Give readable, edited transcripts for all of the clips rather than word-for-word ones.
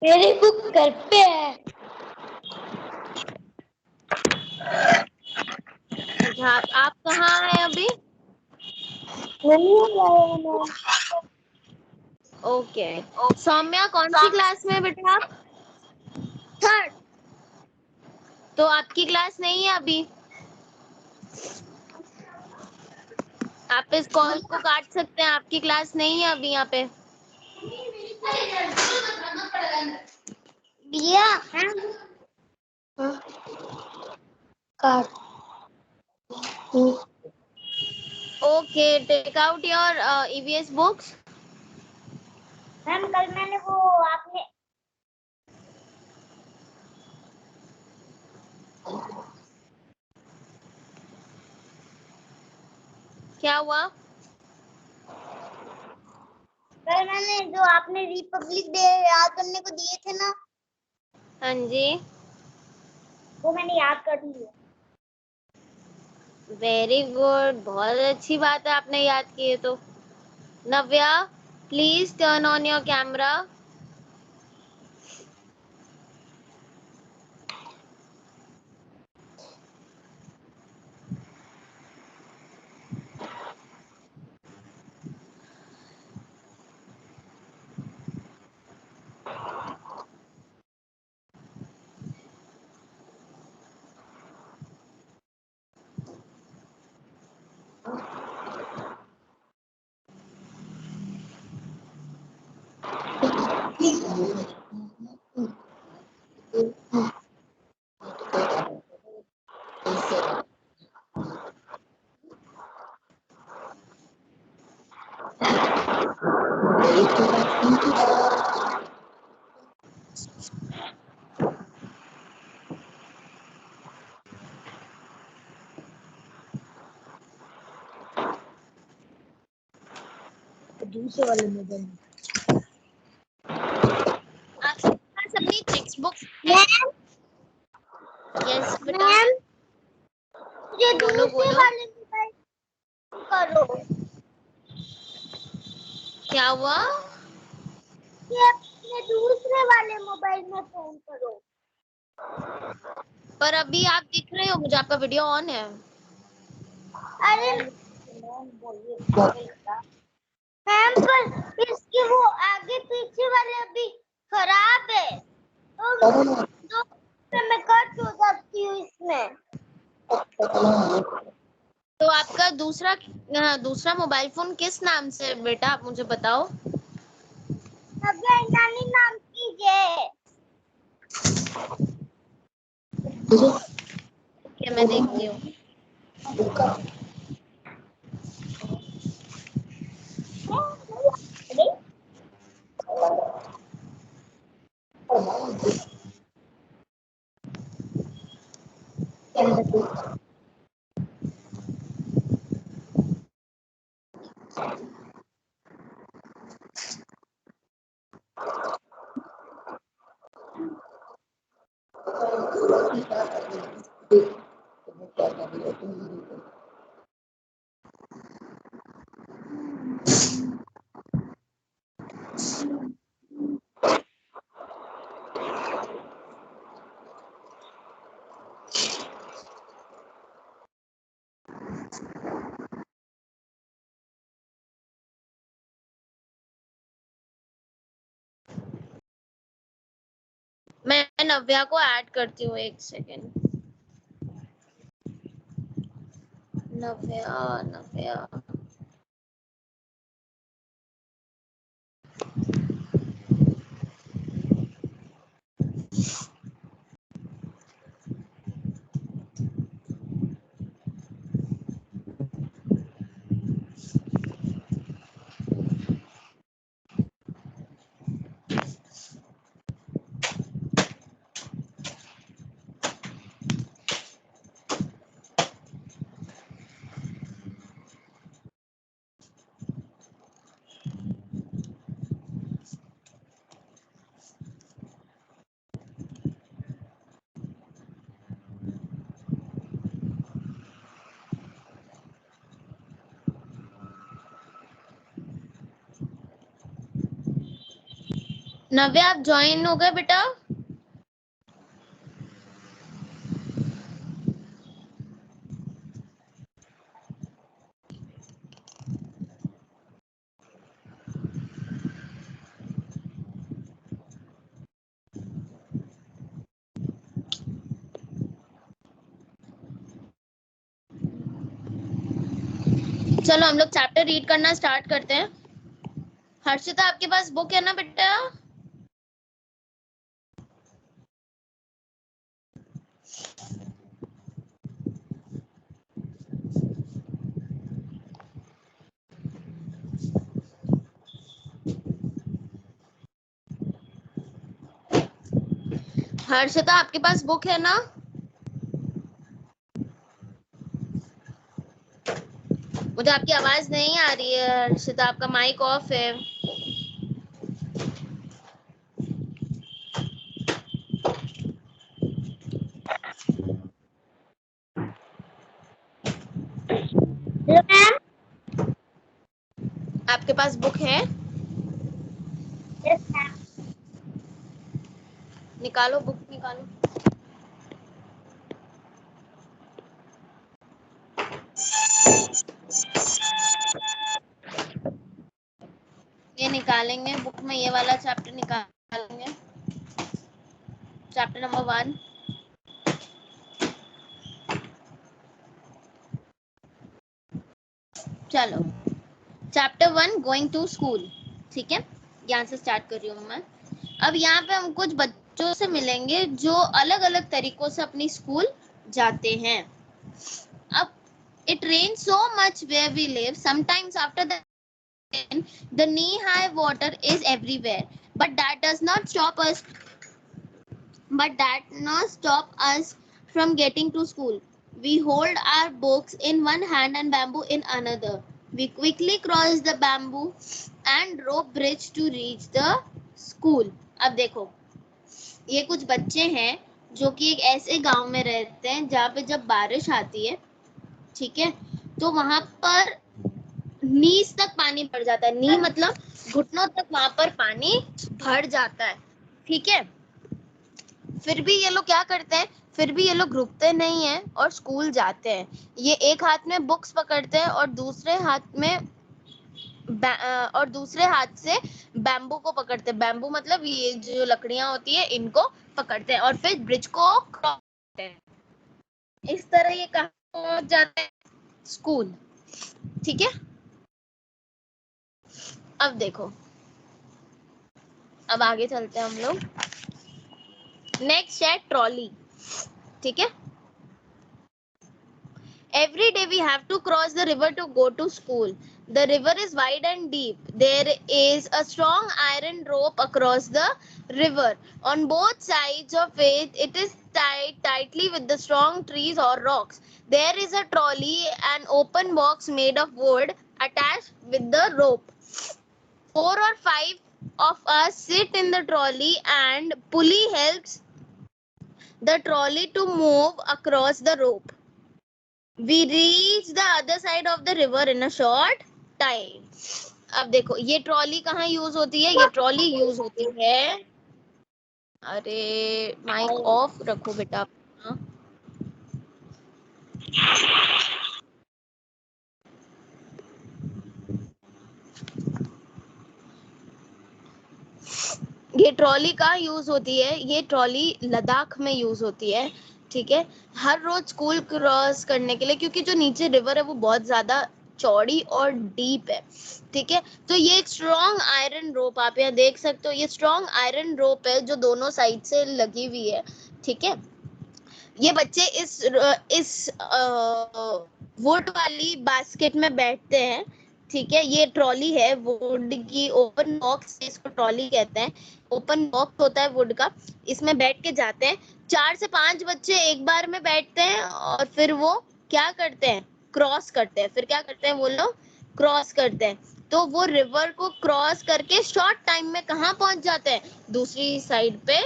मेरी बुक घर पे है। अच्छा, आप कहाँ हैं अभी? ओके। सौम्या कौन सी क्लास में है बेटा आप? थर्ड। तो आपकी क्लास नहीं है अभी। आप इस कॉल को काट सकते हैं, आपकी क्लास नहीं है अभी यहाँ पे। भैया काट। Okay, take out your EVS books. Ma'am कल मैंने वो आपने क्या हुआ? कल मैंने जो आपने रिपब्लिक डे याद करने को दिए थे ना, हाँ जी, वो मैंने याद कर लिया। वेरी गुड, बहुत अच्छी बात है आपने याद किए तो। Navya, please turn on your camera. दूसरे वाले मोबाइल आपके पास अपनी टेक्स्ट बुक है? मैम यस बेटा, ये बोलो दूसरे बोलो। वाले मोबाइल करो। क्या हुआ? ये अपने दूसरे वाले मोबाइल में फोन करो। पर अभी आप दिख रहे हो मुझे, आपका वीडियो ऑन है। अरे मैम पर इसकी वो आगे पीछे वाले अभी खराब है, तो मैं कट हो जाती हूँ इसमें। तो आपका दूसरा मोबाइल फोन किस नाम से है बेटा, आप मुझे बताओ। नव्या नानी नाम की है। ठीक है, मैं देखती हूँ। मैं नव्या को ऐड करती हूँ, एक सेकेंड। नव्या नव्या नव्या आप ज्वाइन हो गए बेटा? चलो हम लोग चैप्टर रीड करना स्टार्ट करते हैं। हर्षिता आपके पास बुक है ना बेटा? हर्षिता आपके पास बुक है ना? मुझे आपकी आवाज नहीं आ रही है हर्षिता, आपका माइक ऑफ है। Hello ma'am. आपके पास बुक है? Yes ma'am. निकालो बुक, निकालो। ये निकालेंगे बुक में, ये वाला चैप्टर निकालेंगे, चैप्टर नंबर 1। चलो चैप्टर 1 गोइंग टू स्कूल। ठीक है, यहाँ से स्टार्ट कर रही हूँ मैं। अब यहाँ पे हम कुछ बच्चों से मिलेंगे जो अलग अलग तरीकों से अपनी स्कूल जाते हैं। अब it rains so much where we live, sometimes after the rain the knee high water is everywhere, but that does not stop us from getting to school. We hold our books in one hand and bamboo in another. We quickly cross the bamboo and rope bridge to reach the school. अब देखो, ये कुछ बच्चे हैं जो कि एक ऐसे गांव में रहते हैं जहाँ पे जब बारिश आती है, ठीक है, तो वहां पर नीज तक पानी भर जाता है। नी मतलब घुटनों तक वहां पर पानी भर जाता है। ठीक है, फिर भी ये लोग क्या करते हैं, फिर भी ये लोग रुकते नहीं हैं और स्कूल जाते हैं। ये एक हाथ में बुक्स पकड़ते हैं और दूसरे हाथ से बैम्बू को पकड़ते हैं। बैम्बू मतलब ये जो लकड़ियां होती है इनको पकड़ते हैं और फिर ब्रिज को क्रॉस करते हैं। इस तरह ये कहाँ पहुंच जाते हैं? स्कूल। ठीक है, अब देखो, अब आगे चलते हैं हम लोग। नेक्स्ट है ट्रॉली। ठीक है, every day we have to cross the river to go to school. The river is wide and deep. There is a strong iron rope across the river. On both sides of it, it is tied tightly with the strong trees or rocks. There is a trolley, an open box made of wood attached with the rope. 4 or 5 of us sit in the trolley and pulley helps the trolley to move across the rope. We reach the other side of the river in a short time. अब देखो ये trolley कहाँ use होती है? ये trolley use होती है, अरे माइक ऑफ रखो बेटा अपना। ये ट्रॉली कहाँ यूज होती है? ये ट्रॉली लद्दाख में यूज होती है। ठीक है, हर रोज स्कूल क्रॉस करने के लिए, क्योंकि जो नीचे रिवर है वो बहुत ज्यादा चौड़ी और डीप है। ठीक है, तो ये एक स्ट्रॉन्ग आयरन रोप, आप यहाँ देख सकते हो, ये स्ट्रॉन्ग आयरन रोप है जो दोनों साइड से लगी हुई है। ठीक है, ये बच्चे इस वुड वाली बास्केट में बैठते हैं। ठीक है, ये ट्रॉली है वुड की, ओपन बॉक्स, इसको ट्रॉली कहते हैं। ओपन बॉक्स होता है वुड का, इसमें बैठ के जाते हैं। 4 से 5 बच्चे एक बार में बैठते हैं और फिर वो क्या करते हैं? क्रॉस करते हैं। फिर क्या करते हैं वो लोग? क्रॉस करते हैं। तो वो रिवर को क्रॉस करके शॉर्ट टाइम में कहाँ पहुंच जाते हैं? दूसरी साइड पे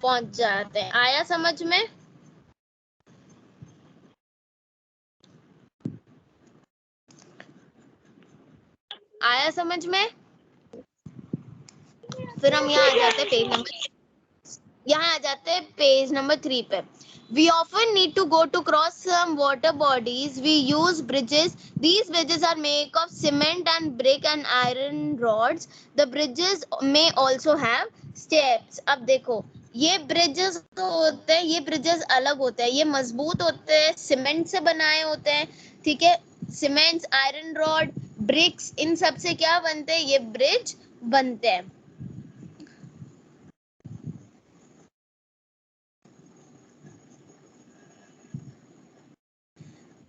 पहुंच जाते हैं। आया समझ में? आया समझ में? फिर हम यहाँ आ जाते हैं पेज नंबर 3 पे. We often need to go to cross some water bodies. We use bridges. These bridges are made of cement and brick and iron rods. The bridges may also have steps. अब देखो, ये bridges तो होते हैं, ये bridges अलग होते हैं, ये मजबूत होते हैं, सीमेंट से बनाए होते हैं, ठीक है. सीमेंट, आयरन रॉड, ब्रिक्स, इन सब से क्या बनते हैं? ये ब्रिज बनते हैं.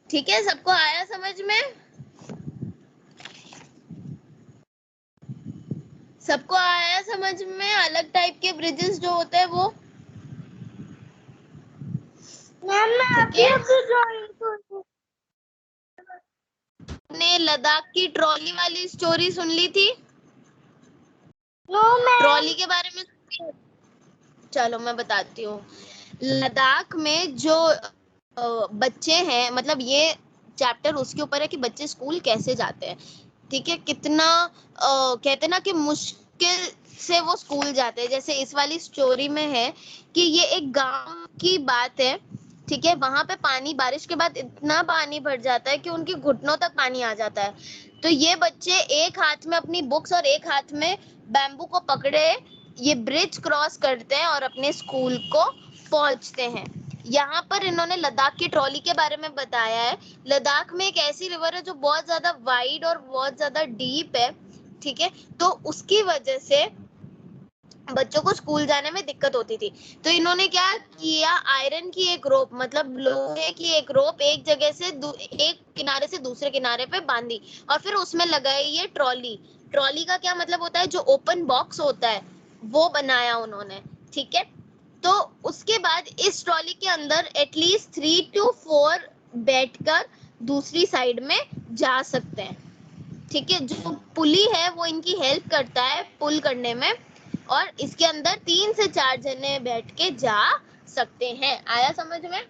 ठीक है, सबको आया समझ में? सबको आया समझ में? अलग टाइप के ब्रिजेस जो होते हैं वो. मैम मैं ठीक है, अभी ड्राइंग करूँ। ने लद्दाख की ट्रॉली वाली स्टोरी सुन ली थी? No ma'am. ट्रॉली के बारे में सुनी? चलो मैं बताती हूँ. लद्दाख में जो बच्चे हैं, मतलब ये चैप्टर उसके ऊपर है कि बच्चे स्कूल कैसे जाते हैं. ठीक है, कितना कहते हैं ना कि मुश्किल से वो स्कूल जाते हैं. जैसे इस वाली स्टोरी में है कि ये एक गांव की बात है. ठीक है, वहां पे पानी बारिश के बाद इतना पानी भर जाता है कि उनके घुटनों तक पानी आ जाता है. तो ये बच्चे एक हाथ में अपनी बुक्स और एक हाथ में बैम्बू को पकड़े ये ब्रिज क्रॉस करते हैं और अपने स्कूल को पहुंचते हैं. यहाँ पर इन्होंने लद्दाख की ट्रॉली के बारे में बताया है. लद्दाख में एक ऐसी रिवर है जो बहुत ज्यादा वाइड और बहुत ज्यादा डीप है. ठीक है, तो उसकी वजह से बच्चों को स्कूल जाने में दिक्कत होती थी. तो इन्होंने क्या किया, आयरन की एक रोप, मतलब लोहे की एक रोप एक जगह से एक किनारे से दूसरे किनारे पे बांधी और फिर उसमें लगाई ये ट्रॉली. ट्रॉली का क्या मतलब होता है? जो ओपन बॉक्स होता है वो बनाया उन्होंने. ठीक है, तो उसके बाद इस ट्रॉली के अंदर एटलीस्ट 3 to 4 बैठकर दूसरी साइड में जा सकते हैं. ठीक है, जो पुली है वो इनकी हेल्प करता है पुल करने में और इसके अंदर 3 से 4 जने बैठ के जा सकते हैं. आया समझ में?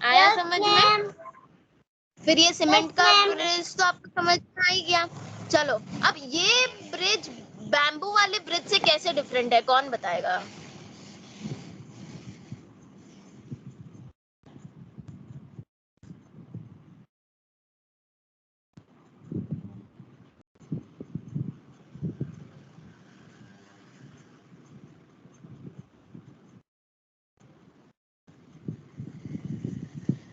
आया यस समझ में? मैम। फिर ये सीमेंट यस का मैम। ब्रिज तो आपको समझ में आ ही गया. चलो, अब ये ब्रिज बैम्बू वाले ब्रिज से कैसे डिफरेंट है, कौन बताएगा?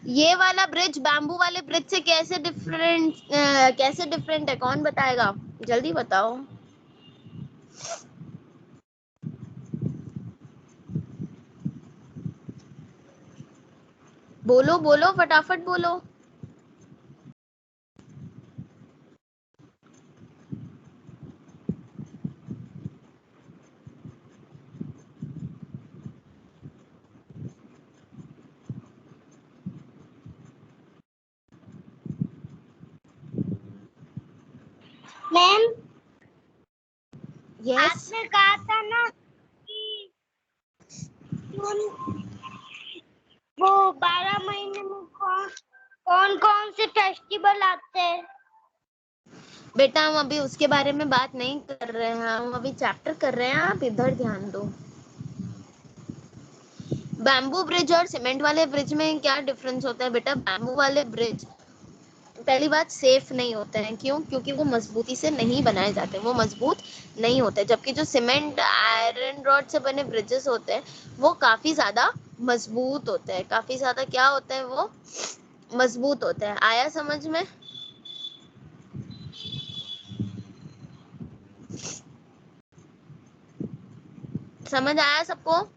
ये वाला ब्रिज बैम्बू वाले ब्रिज से कैसे डिफरेंट है, कौन बताएगा? जल्दी बताओ. बोलो बोलो, फटाफट बोलो. Ma'am yes. आपने कहा था ना कि वो 12 महीने में कौन कौन से फेस्टिवल आते हैं? बेटा हम अभी उसके बारे में बात नहीं कर रहे हैं, हम अभी चैप्टर कर रहे हैं. आप इधर ध्यान दो. बैम्बू ब्रिज और सीमेंट वाले ब्रिज में क्या डिफरेंस होता है बेटा? बैम्बू वाले ब्रिज पहली बात सेफ नहीं होते हैं. क्यों? क्योंकि वो मजबूती से नहीं बनाए जाते, वो मजबूत नहीं होते. जबकि जो सीमेंट आयरन रॉड से बने ब्रिजेस होते हैं वो काफी ज्यादा मजबूत होते हैं. काफी ज्यादा क्या होते हैं? वो मजबूत होते हैं. आया समझ में? समझ आया सबको?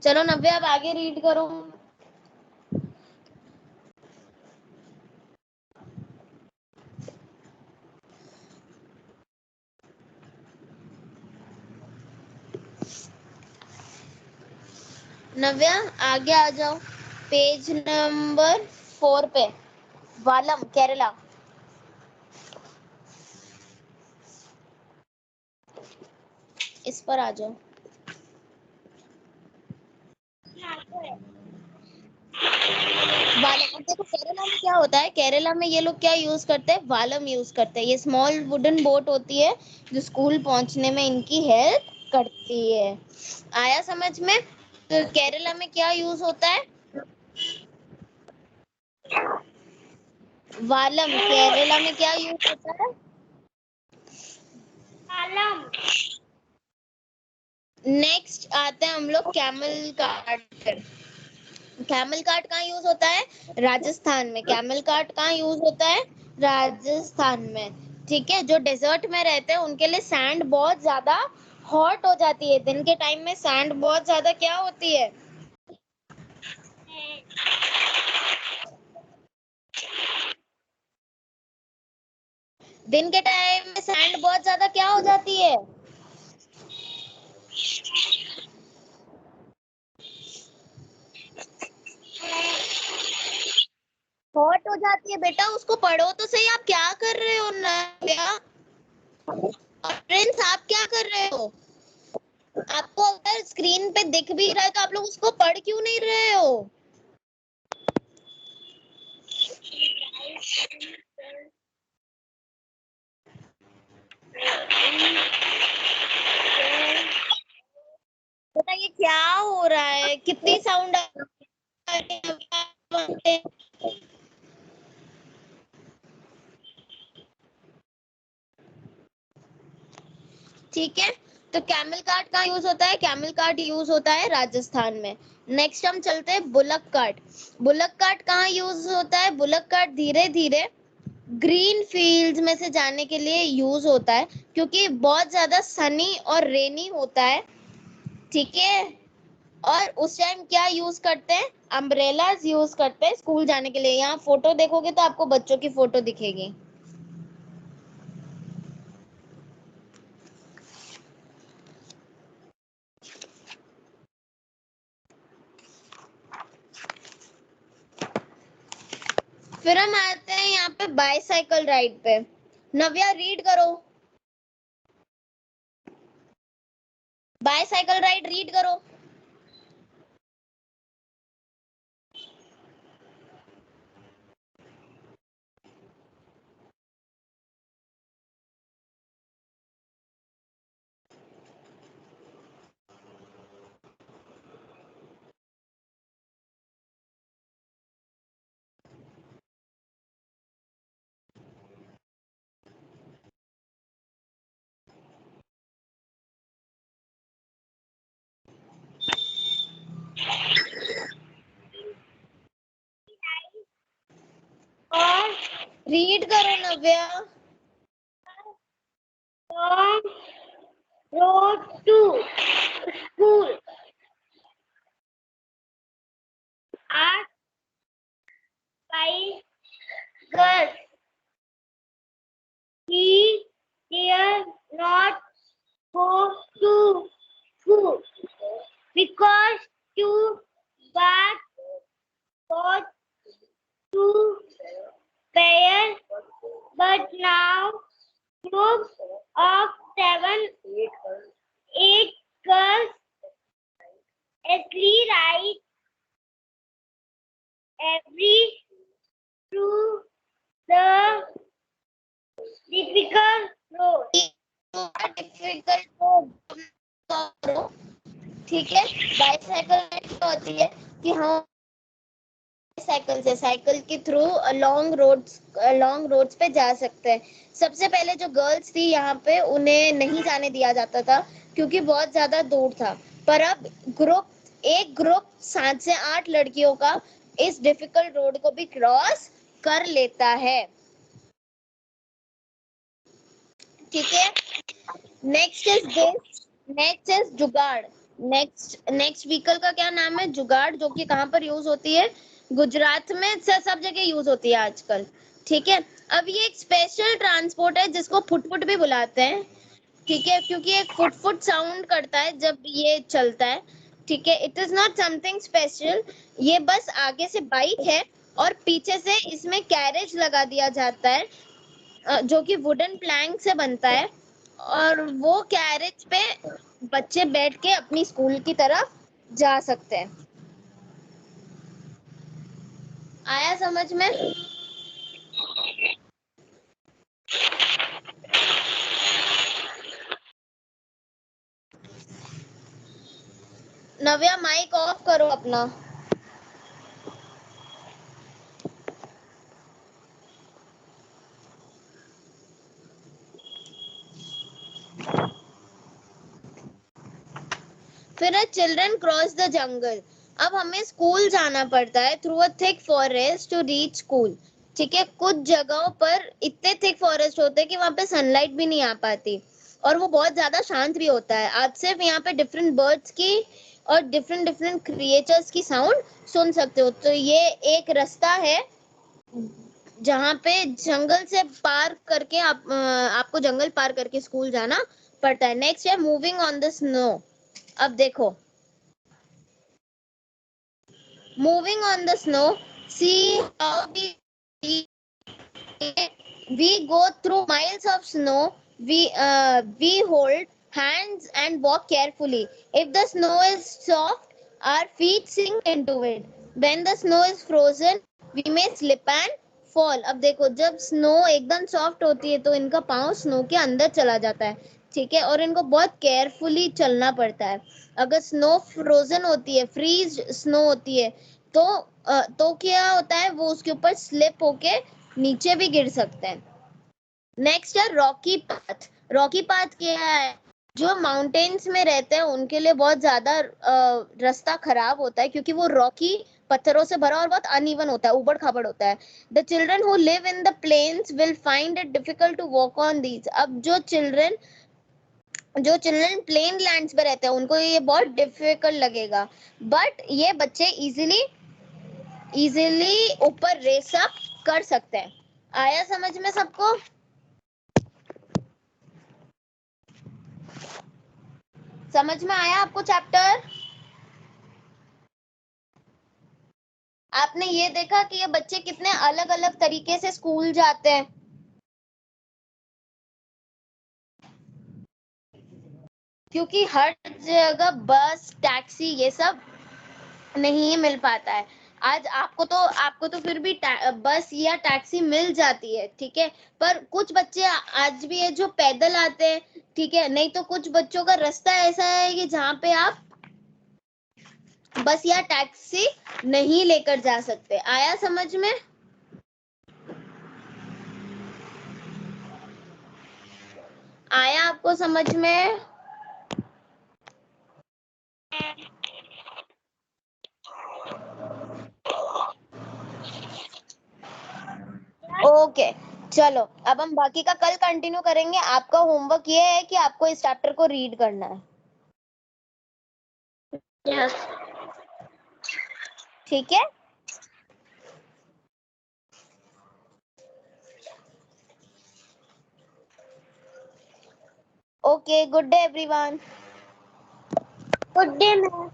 चलो नव्या अब आगे रीड करो. नव्या आगे आ जाओ, पेज नंबर 4 पे, वालम केरला। इस पर आ जाओ। वालम, अब देखो केरला में क्या होता है, केरला में ये लोग क्या यूज करते हैं, वालम यूज करते हैं। ये स्मॉल वुडन बोट होती है जो स्कूल पहुंचने में इनकी हेल्प करती है। आया समझ में? तो केरला में क्या यूज होता है, वालम। केरला में क्या यूज होता है, वालम। नेक्स्ट आते हैं हम लोग कैमल कार्ट पर। कैमल कार्ट कहाँ यूज होता है, राजस्थान में। कैमल कार्ट कहाँ यूज होता है, राजस्थान में। ठीक है, जो डेजर्ट में रहते हैं उनके लिए सैंड बहुत ज्यादा हॉट हो जाती है। दिन के टाइम में सैंड बहुत ज्यादा क्या होती है, दिन के टाइम में सैंड बहुत ज्यादा क्या हो जाती है, हॉट हो जाती है। बेटा उसको पढ़ो तो सही, आप क्या कर रहे हो नव्या? प्रिंस आप क्या कर रहे हो? आपको अगर स्क्रीन पे दिख भी रहा है तो आप लोग उसको पढ़ क्यों नहीं रहे हो? बेटा ये क्या हो रहा है, कितनी साउंड आ रही है? ठीक है, तो कैमल कार्ट कहाँ यूज होता है, कैमल कार्ट यूज होता है राजस्थान में। नेक्स्ट हम चलते हैं बुलक कार्ट। बुलक कार्ट कहाँ यूज होता है, बुलक कार्ट धीरे धीरे ग्रीन फील्ड्स में से जाने के लिए यूज होता है, क्योंकि बहुत ज्यादा सनी और रेनी होता है। ठीक है, और उस टाइम क्या यूज करते हैं, अम्ब्रेलाज यूज करते हैं स्कूल जाने के लिए। यहाँ फोटो देखोगे तो आपको बच्चों की फोटो दिखेगी। फिर हम आते हैं यहाँ पे बाईसाइकिल राइड पे। नव्या रीड करो, बाईसाइकिल राइड रीड करो। और रीड करो नव्या। from road to school are by girls. He dare not go to school because too bad got to pair. But now groups of 7, 8 girls actually ride every through the difficult road. Difficult करो। ठीक है, bicycle ride क्या होती है कि हम cycle से, cycle के थ्रू लॉन्ग रोड्स पे जा सकते हैं। सबसे पहले जो गर्ल्स थी यहाँ पे उन्हें नहीं जाने दिया जाता था क्योंकि बहुत ज्यादा दूर था। पर अब एक ग्रुप 7 से 8 लड़कियों का इस डिफिकल्ट रोड को भी क्रॉस कर लेता है। ठीक है, नेक्स्ट इज जुगाड़। नेक्स्ट व्हीकल का क्या नाम है, जुगाड़, जो कि कहाँ पर यूज होती है, गुजरात में सब जगह यूज होती है आजकल। ठीक है, अब ये एक स्पेशल ट्रांसपोर्ट है जिसको फुट भी बुलाते हैं। ठीक है, क्योंकि एक फुट साउंड करता है जब ये चलता है। ठीक है, it is not something special, ये बस आगे से बाइक है और पीछे से इसमें कैरेज लगा दिया जाता है जो कि वुडन प्लैंक से बनता है, और वो कैरेज पे बच्चे बैठ के अपनी स्कूल की तरफ जा सकते हैं। आया समझ में? नव्या माइक ऑफ करो अपना। फिर चिल्ड्रन क्रॉस द जंगल। अब हमें स्कूल जाना पड़ता है through a thick forest to reach school. ठीक है, कुछ जगहों पर इतने थिक फॉरेस्ट होते हैं कि वहां पे सनलाइट भी नहीं आ पाती, और वो बहुत ज्यादा शांत भी होता है। आप सिर्फ यहाँ पे डिफरेंट बर्ड्स की और डिफरेंट डिफरेंट क्रिएचर्स की साउंड सुन सकते हो। तो ये एक रास्ता है जहाँ पे जंगल से पार करके आपको जंगल पार करके स्कूल जाना पड़ता है। नेक्स्ट है मूविंग ऑन द स्नो। अब देखो, moving on the snow, see how we go through miles of snow. We hold hands and walk carefully. If the snow is soft, our feet sink into it. When the snow is frozen, we may slip and fall. अब देखो, जब snow एकदम soft होती है तो इनका पाँव snow के अंदर चला जाता है। ठीक है, और इनको बहुत केयरफुली चलना पड़ता है। अगर स्नो फ्रोजन होती है, फ्रीज स्नो होती है, तो क्या होता है, वो उसके ऊपर स्लिप होके नीचे भी गिर सकते हैं। नेक्स्ट है रॉकी पाथ। रॉकी पाथ क्या है? जो माउंटेन्स में रहते हैं उनके लिए बहुत ज्यादा रास्ता खराब होता है, क्योंकि वो रॉकी पत्थरों से भरा और बहुत अनइवन होता है, उबड़ खाबड़ होता है। The children who live in the plains will find it difficult to walk on these. अब जो चिल्ड्रन प्लेन लैंड्स पे रहते हैं उनको ये बहुत डिफिकल्ट लगेगा, बट ये बच्चे इजीली ऊपर रेस अप कर सकते हैं। आया समझ में सबको? समझ में आया आपको चैप्टर? आपने ये देखा कि ये बच्चे कितने अलग अलग तरीके से स्कूल जाते हैं। क्योंकि हर जगह बस टैक्सी ये सब नहीं मिल पाता है। आज आपको तो फिर भी बस या टैक्सी मिल जाती है, ठीक है, पर कुछ बच्चे आज भी है जो पैदल आते हैं। ठीक है, नहीं तो कुछ बच्चों का रास्ता ऐसा है कि जहाँ पे आप बस या टैक्सी नहीं लेकर जा सकते। आया समझ में? आया आपको समझ में? ओके, चलो अब हम बाकी का कल कंटिन्यू करेंगे। आपका होमवर्क ये है कि आपको इस चैप्टर को रीड करना है। यस। ठीक है, okay, good day everyone. Good day ma'am.